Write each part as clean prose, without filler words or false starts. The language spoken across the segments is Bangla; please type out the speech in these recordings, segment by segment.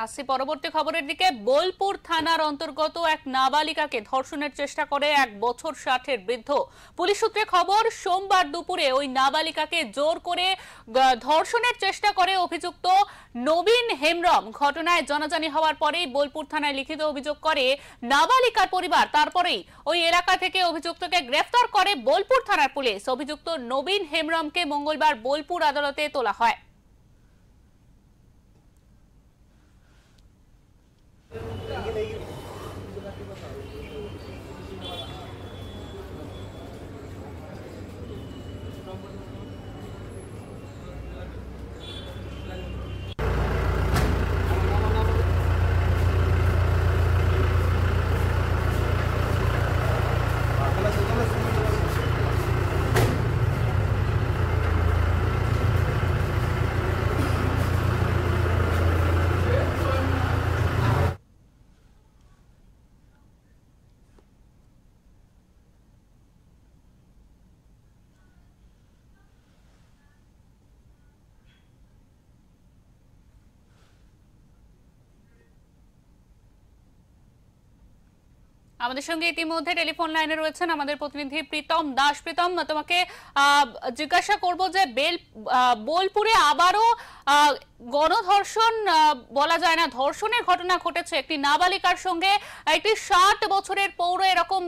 আসছি পরবর্তী খবরের দিকে। বোলপুর থানার অন্তর্গত এক নাবালিকাকে ধর্ষণের চেষ্টা করে 1 বছর 60-এর বৃদ্ধ। পুলিশ সূত্রে খবর, সোমবার দুপুরে ওই নাবালিকাকে জোর করে ধর্ষণের চেষ্টা করে অভিযুক্ত নবীন হেমব্রম। ঘটনায় জানাজানি হওয়ার পরেই বোলপুর থানায় লিখিত অভিযোগ করে নাবালিকার পরিবার। তারপরেই ওই এলাকা থেকে অভিযুক্তকে গ্রেফতার করে বোলপুর থানার পুলিশ। অভিযুক্ত নবীন হেমব্রমকে মঙ্গলবার বোলপুর আদালতে তোলা হয়। আমাদের সঙ্গে ইতিমধ্যে টেলিফোন লাইনে রয়েছেন আমাদের প্রতিনিধি প্রীতম দাস। প্রীতম, তোমাকে জিজ্ঞাসা করব যে বোলপুরে আবারও গণধর্ষণ বলা যায় না, ধর্ষণের ঘটনা ঘটেছে। একটি নাবালিকার সঙ্গে একটি 60 বছরের পৌর এরকম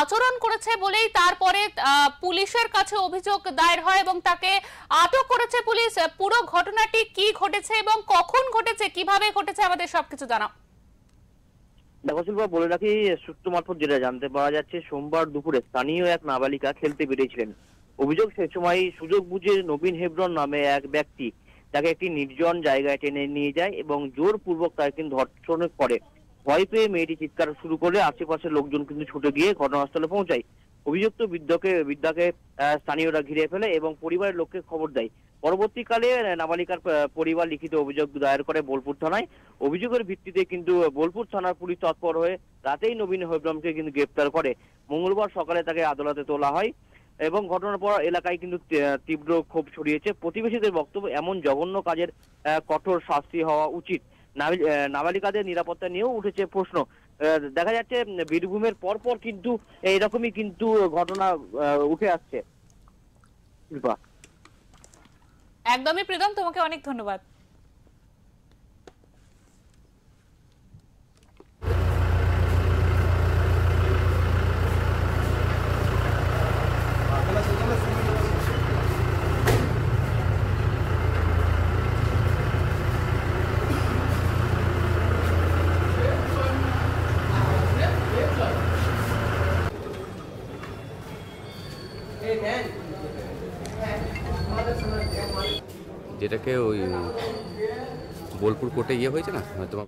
আচরণ করেছে বলেই তারপরে পুলিশের কাছে অভিযোগ দায়ের হয় এবং তাকে আটক করেছে পুলিশ। পুরো ঘটনাটি কি ঘটেছে এবং কখন ঘটেছে, কিভাবে ঘটেছে, আমাদের সবকিছু জানাও। দেখো শিল্পা, বলে রাখি, সূত্র মারফত যেটা জানতে পাওয়া যাচ্ছে, সোমবার দুপুরে স্থানীয় এক নাবালিকা খেলতে বেরিয়েছিলেন। অভিযোগ, সে সময় সুযোগ বুঝে নবীন হেমব্রম নামে এক ব্যক্তি তাকে একটি নির্জন জায়গায় টেনে নিয়ে যায় এবং জোরপূর্বক তাকে কিন্তু ধর্ষণ করে। ভয় পেয়ে মেয়েটি চিৎকার শুরু করলে আশেপাশের লোকজন কিন্তু ছুটে গিয়ে ঘটনাস্থলে পৌঁছায়। অভিযুক্ত বৃদ্ধাকে স্থানীয়রা ঘিরে ফেলে এবং পরিবারের লোককে খবর দেয়। পরবর্তীকালে নাবালিকার পরিবার লিখিত অভিযোগ দায়ের করে বোলপুর থানায়। অভিযোগের ভিত্তিতে কিন্তু বোলপুর থানার পুলিশ তৎপর হয়ে রাতেই নবীন হেমব্রমকে কিন্তু গ্রেপ্তার করে। মঙ্গলবার সকালে তাকে আদালতে তোলা হয় এবং ঘটনার পর এলাকায় কিন্তু তীব্র ক্ষোভ ছড়িয়েছে। প্রতিবেশীদের বক্তব্য, এমন জঘন্য কাজের কঠোর শাস্তি হওয়া উচিত। নাবালিকাদের নিরাপত্তা নিয়েও উঠেছে প্রশ্ন। দেখা যাচ্ছে বীরভূমের পরপর কিন্তু এইরকমই কিন্তু ঘটনা উঠে আসছে। একদমই প্রীতম, তোমাকে অনেক ধন্যবাদ। যেটাকে ওই বোলপুর কোর্টে হয়েছে না, তোমার